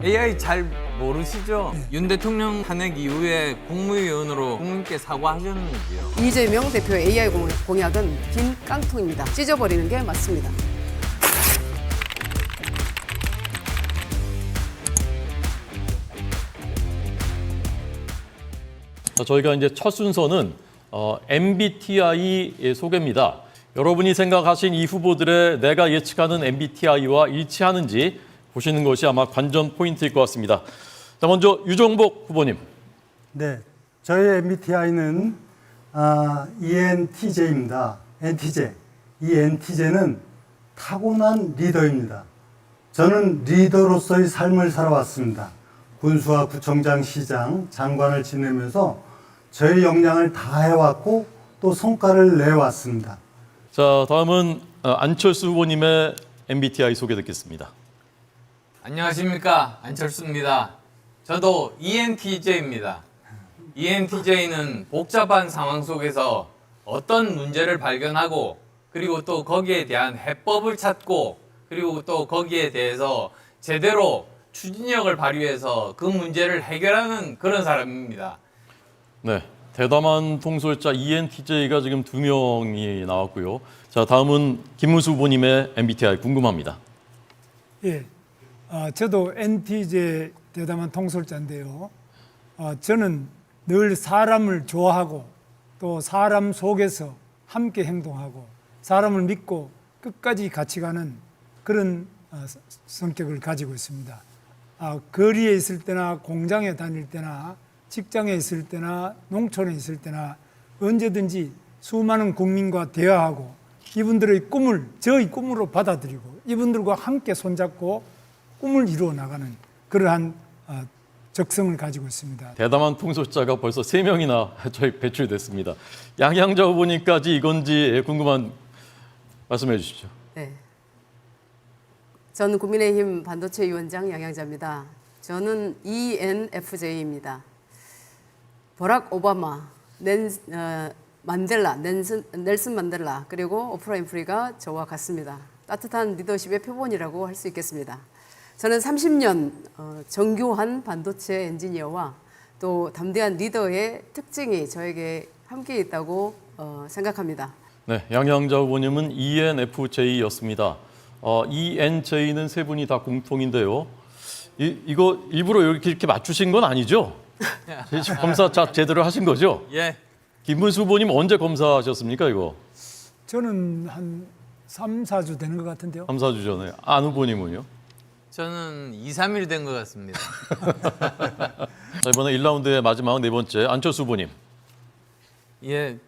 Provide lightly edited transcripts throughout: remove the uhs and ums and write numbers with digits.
AI 잘 모르시죠? 윤 대통령 탄핵 이후에 국무위원으로 국민께 사과하셨는지요? 이재명 대표의 AI 공약은 긴 깡통입니다. 찢어버리는 게 맞습니다. 저희가 이제 첫 순서는 MBTI 소개입니다. 여러분이 생각하신 이 후보들의 내가 예측하는 MBTI와 일치하는지 보시는 것이 아마 관전 포인트일 것 같습니다. 자, 먼저 유정복 후보님. 네, 저의 MBTI는 ENTJ입니다. NTJ. 이 NTJ는 타고난 리더입니다. 저는 리더로서의 삶을 살아왔습니다. 군수와 구청장, 시장, 장관을 지내면서 저의 역량을 다해왔고 또 성과를 내왔습니다. 자, 다음은 안철수 후보님의 MBTI 소개 듣겠습니다. 안녕하십니까, 안철수입니다. 저도 ENTJ입니다. ENTJ는 복잡한 상황 속에서 어떤 문제를 발견하고 그리고 또 거기에 대한 해법을 찾고 그리고 또 거기에 대해서 제대로 추진력을 발휘해서 그 문제를 해결하는 그런 사람입니다. 네, 대담한 통솔자 ENTJ가 지금 2명이 나왔고요. 자, 다음은 김문수 후보님의 MBTI 궁금합니다. 예, 저도 NTJ 대담한 통솔자인데요. 저는 늘 사람을 좋아하고 또 사람 속에서 함께 행동하고 사람을 믿고 끝까지 같이 가는 그런 성격을 가지고 있습니다. 거리에 있을 때나 공장에 다닐 때나 직장에 있을 때나 농촌에 있을 때나 언제든지 수많은 국민과 대화하고 이분들의 꿈을 저의 꿈으로 받아들이고 이분들과 함께 손잡고 꿈을 이루어 나가는 그러한 적성을 가지고 있습니다. 대담한 통솔자가 벌써 3명이나 저희 배출됐습니다. 양양자 후보님까지 이건지 궁금한 말씀해 주십시오. 네. 저는 국민의힘 반도체 위원장 양양자입니다. 저는 ENFJ입니다. 버락 오바마, 넬슨 만델라 그리고 오프라 윈프리가 저와 같습니다. 따뜻한 리더십의 표본이라고 할 수 있겠습니다. 저는 30년 정교한 반도체 엔지니어와 또 담대한 리더의 특징이 저에게 함께 있다고 생각합니다. 네, 양양자 후보님은 ENFJ였습니다. ENJ는 세 분이 다 공통인데요. 이거 일부러 이렇게 맞추신 건 아니죠? 검사 제대로 하신 거죠? 예. 김문수 후보님 언제 검사하셨습니까, 이거? 저는 한 3, 4주 되는 것 같은데요. 3, 4주 전에. 안 후보님은요? 저는 2, 3일 된 것 같습니다. 자, 이번에 1라운드의 마지막 네 번째 안철수 후보님. 예,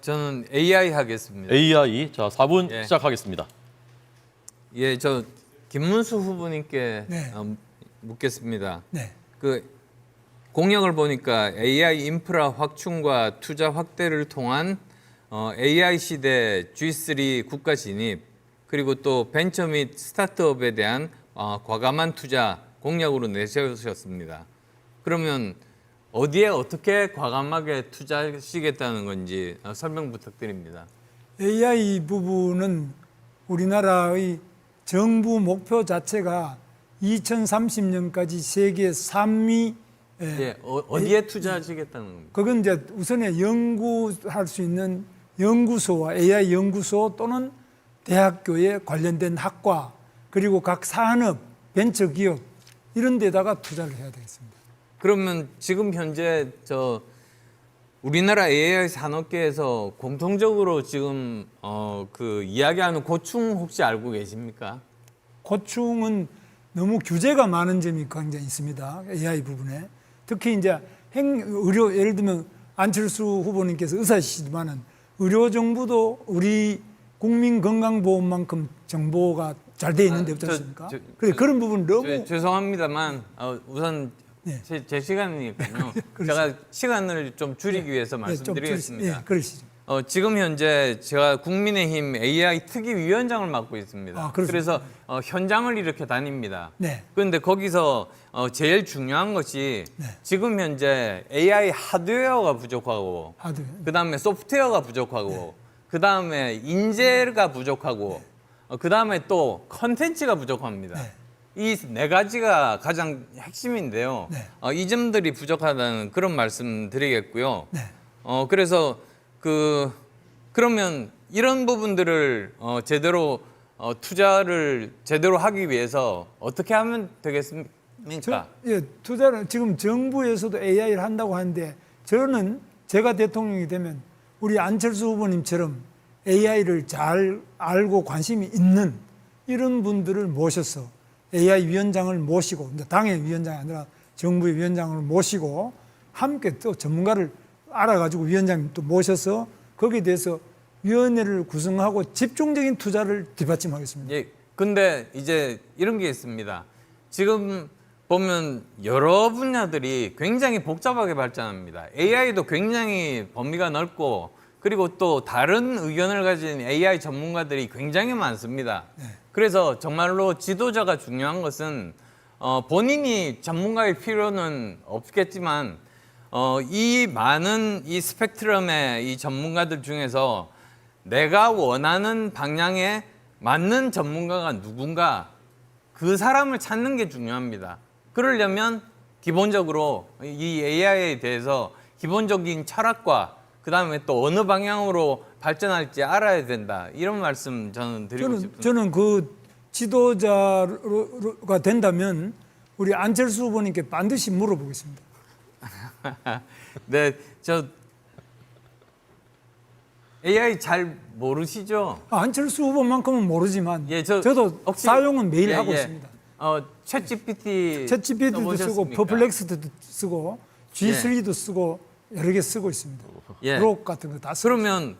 저는 AI 하겠습니다. AI. 자, 4분 예. 시작하겠습니다. 예, 저 김문수 후보님께 네. 묻겠습니다. 네. 그 공약을 보니까 AI 인프라 확충과 투자 확대를 통한 AI 시대 G3 국가 진입 그리고 또 벤처 및 스타트업에 대한 과감한 투자 공약으로 내세우셨습니다. 그러면 어디에 어떻게 과감하게 투자하시겠다는 건지 설명 부탁드립니다. AI 부분은 우리나라의 정부 목표 자체가 2030년까지 세계 3위 예, 어디에 투자하시겠다는 겁니까? 그건 이제 우선에 연구할 수 있는 연구소와 AI 연구소 또는 대학교에 관련된 학과 그리고 각 산업, 벤처기업 이런 데다가 투자를 해야 되겠습니다. 그러면 지금 현재 우리나라 AI 산업계에서 공통적으로 지금 그 이야기하는 고충 혹시 알고 계십니까? 고충은 너무 규제가 많은 점이 굉장히 있습니다. AI 부분에. 특히 이제 의료, 예를 들면 안철수 후보님께서 의사시지만은 의료 정보도 우리 국민 건강보험만큼 정보가 잘 돼 있는 데 없지 않습니까? 그래, 그런 부분 너무. 죄송합니다만 우선 네. 제 시간이니까요. 제가 시간을 좀 줄이기 위해서 말씀드리겠습니다. 예, 그러시죠. 지금 현재 제가 국민의힘 AI 특위위원장을 맡고 있습니다. 그래서 현장을 이렇게 다닙니다. 네. 그런데 거기서 제일 중요한 것이 네. 지금 현재 AI 하드웨어가 부족하고 그다음에 소프트웨어가 부족하고 그다음에 인재가 부족하고 그다음에 또 컨텐츠가 부족합니다. 네. 이 네 가지가 가장 핵심인데요. 네. 이 점들이 부족하다는 그런 말씀 드리겠고요. 네. 그래서 그러면 이런 부분들을 투자를 제대로 하기 위해서 어떻게 하면 되겠습니까? 투자를 지금 정부에서도 AI를 한다고 하는데 저는 제가 대통령이 되면 우리 안철수 후보님처럼 AI를 잘 알고 관심이 있는 이런 분들을 모셔서 AI 위원장을 모시고 당의 위원장이 아니라 정부의 위원장을 모시고 함께 또 전문가를 알아가지고 위원장님 또 모셔서 거기에 대해서 위원회를 구성하고 집중적인 투자를 뒷받침하겠습니다. 예. 근데 이제 이런 게 있습니다. 지금 보면 여러 분야들이 굉장히 복잡하게 발전합니다. AI도 굉장히 범위가 넓고 그리고 또 다른 의견을 가진 AI 전문가들이 굉장히 많습니다. 그래서 정말로 지도자가 중요한 것은 본인이 전문가일 필요는 없겠지만 이 많은 이 스펙트럼의 이 전문가들 중에서 내가 원하는 방향에 맞는 전문가가 누군가 그 사람을 찾는 게 중요합니다. 그러려면 기본적으로 이 AI에 대해서 기본적인 철학과 그 다음에 또 어느 방향으로 발전할지 알아야 된다. 이런 말씀 저는 드리고 싶습니다. 저는 그 지도자가 된다면 우리 안철수 후보님께 반드시 물어보겠습니다. 네, 저 AI 잘 모르시죠? 안철수 후보만큼은 모르지만 예, 저도 혹시- 사용은 매일 예, 하고 예. 있습니다. 챗GPT 챗GPT도 쓰고 써보셨습니까? 퍼플렉스도 쓰고 G3도 쓰고 여러 개 쓰고 있습니다. 예. 그록 같은 거 다 쓰고. 그러면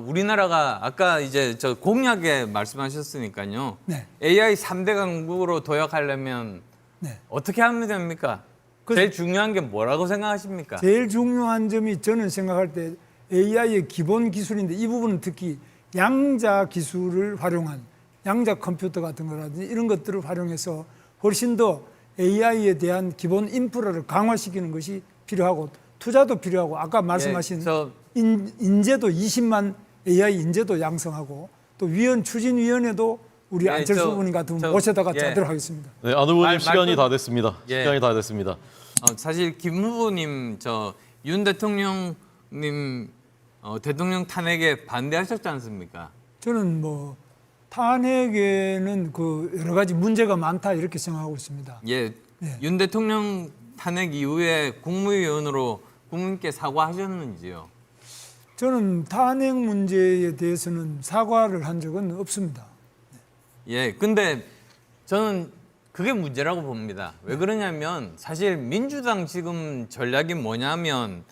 우리나라가 아까 이제 저 공약에 말씀하셨으니까요. 네. AI 3대 강국으로 도약하려면 네. 어떻게 하면 됩니까? 제일 중요한 게 뭐라고 생각하십니까? 제일 중요한 점이 저는 생각할 때 AI의 기본 기술인데 이 부분은 특히 양자 기술을 활용한 양자 컴퓨터 같은 거라든지 이런 것들을 활용해서 훨씬 더 AI에 대한 기본 인프라를 강화시키는 것이 필요하고 투자도 필요하고 아까 말씀하신 인재도 20만 AI 인재도 양성하고 또 추진위원회도 우리 안철수 후보님 같은 분 모셔다가 짜도록 하겠습니다. 네, 안 후보님 시간이 말씀- 다 됐습니다. 예. 시간이 다 됐습니다. 사실 김 후보님 윤 대통령님 대통령 탄핵에 반대하셨지 않습니까? 저는 뭐 탄핵에는 그 여러 가지 문제가 많다 이렇게 생각하고 있습니다. 예, 네. 윤 대통령 탄핵 이후에 국무위원으로 국민께 사과하셨는지요? 저는 탄핵 문제에 대해서는 사과를 한 적은 없습니다. 예, 근데 저는 그게 문제라고 봅니다. 왜 그러냐면 사실 민주당 지금 전략이 뭐냐면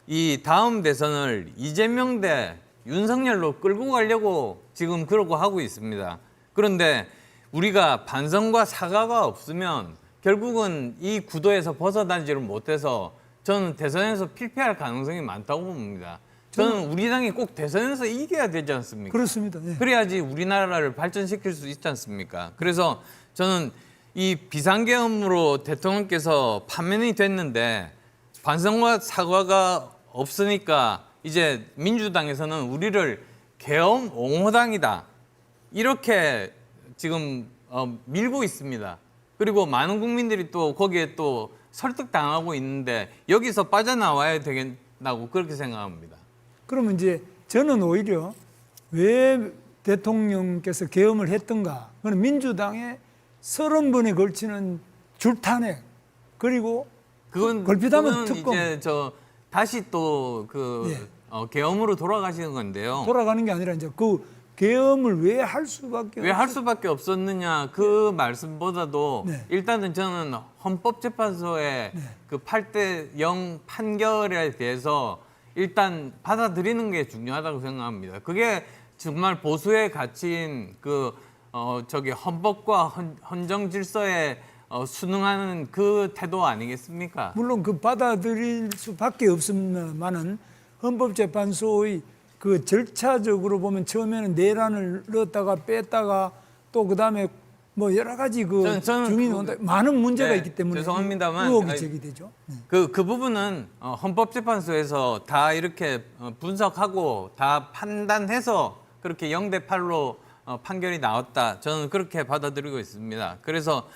이 다음 대선을 이재명 대 윤석열로 끌고 가려고 지금 그러고 하고 있습니다. 그런데 우리가 반성과 사과가 없으면 결국은 이 구도에서 벗어나지를 못해서 저는 대선에서 필패할 가능성이 많다고 봅니다. 저는 우리 당이 꼭 대선에서 이겨야 되지 않습니까? 그렇습니다. 예. 그래야지 우리나라를 발전시킬 수 있지 않습니까? 그래서 저는 이 비상계엄으로 대통령께서 파면이 됐는데 반성과 사과가 없으니까 이제 민주당에서는 우리를 계엄 옹호당이다 이렇게 지금 밀고 있습니다. 그리고 많은 국민들이 또 거기에 또 설득당하고 있는데 여기서 빠져나와야 되겠다고 그렇게 생각합니다. 그러면 이제 저는 오히려 왜 대통령께서 계엄을 했던가? 그건 민주당의 30번에 걸치는 줄탄핵 그리고 그건 걸핏하면 특검 이제 다시 또 계엄으로 돌아가시는 건데요. 돌아가는 게 아니라 이제 그 계엄을 왜 할 수밖에 왜 할 수밖에 없었느냐 그 말씀보다도 네. 일단은 저는 헌법재판소의 그 8대0 판결에 대해서 일단 받아들이는 게 중요하다고 생각합니다. 그게 정말 보수의 가치인 헌법과 헌정 질서에 순응하는 그 태도 아니겠습니까? 물론 그 받아들일 수밖에 없습니다만은 헌법재판소의 그 절차적으로 보면 처음에는 내란을 넣었다가 뺐다가 또 그다음에 뭐 여러 가지 저는 증인이 온다 많은 문제가 네, 있기 때문에 죄송합니다만 의혹이 아니, 제기되죠. 네. 그 부분은 헌법재판소에서 다 이렇게 분석하고 다 판단해서 그렇게 0대8로 판결이 나왔다. 저는 그렇게 받아들이고 있습니다. 그래서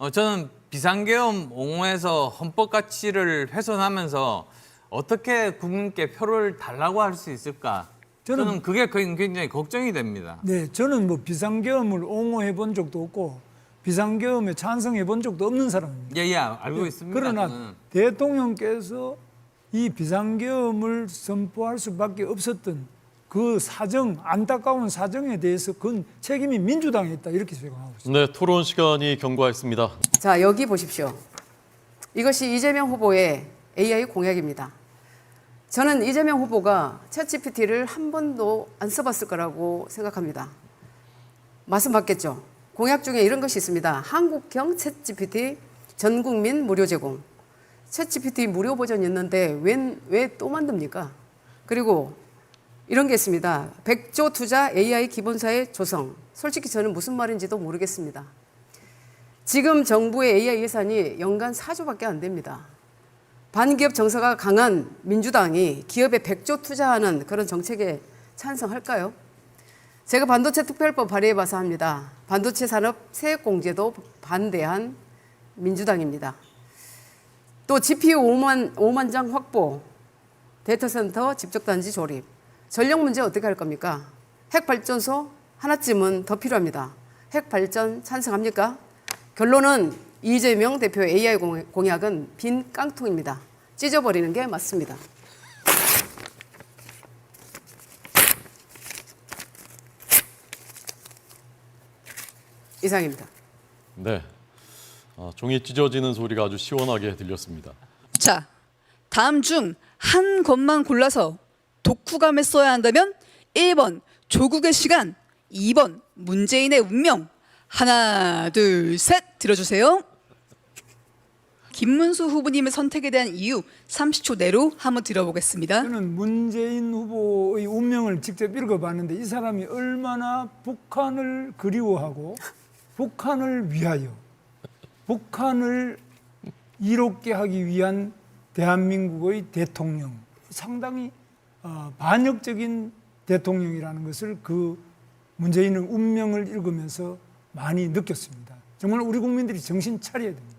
저는 비상계엄 옹호해서 헌법 가치를 훼손하면서 어떻게 국민께 표를 달라고 할 수 있을까? 저는 그게 굉장히 걱정이 됩니다. 네, 저는 뭐 비상계엄을 옹호해 본 적도 없고 비상계엄에 찬성해 본 적도 없는 사람입니다. 예, 알고 있습니다. 그러나 저는. 대통령께서 이 비상계엄을 선포할 수밖에 없었던 그 사정, 안타까운 사정에 대해서 그건 책임이 민주당에 있다 이렇게 생각하고 있습니다. 네, 토론 시간이 경과했습니다. 자, 여기 보십시오. 이것이 이재명 후보의 AI 공약입니다. 저는 이재명 후보가 챗GPT를 한 번도 안 써봤을 거라고 생각합니다. 말씀 받겠죠? 공약 중에 이런 것이 있습니다. 한국형 챗GPT 전 국민 무료 제공. 챗GPT 무료 버전이 있는데 왜 또 만듭니까? 그리고 이런 게 있습니다. 100조 투자 AI 기본사의 조성. 솔직히 저는 무슨 말인지도 모르겠습니다. 지금 정부의 AI 예산이 연간 4조밖에 안 됩니다. 반기업 정서가 강한 민주당이 기업에 100조 투자하는 그런 정책에 찬성할까요? 제가 반도체 특별법 발의해봐서 합니다. 반도체 산업 세액공제도 반대한 민주당입니다. 또 GPU 5만 장 확보, 데이터센터 집적단지 조립, 전력 문제 어떻게 할 겁니까? 핵발전소 하나쯤은 더 필요합니다. 핵발전 찬성합니까? 결론은 이재명 대표의 AI 공약은 빈 깡통입니다. 찢어버리는 게 맞습니다. 이상입니다. 네, 종이 찢어지는 소리가 아주 시원하게 들렸습니다. 자, 다음 중 한 것만 골라서 독후감에 써야 한다면 1번 조국의 시간, 2번 문재인의 운명. 하나, 둘, 셋 들어주세요. 김문수 후보님의 선택에 대한 이유 30초 내로 한번 들어보겠습니다. 저는 문재인 후보의 운명을 직접 읽어봤는데 이 사람이 얼마나 북한을 그리워하고 북한을 위하여 북한을 이롭게 하기 위한 대한민국의 대통령, 상당히 반역적인 대통령이라는 것을 그 문재인의 운명을 읽으면서 많이 느꼈습니다. 정말 우리 국민들이 정신 차려야 됩니다.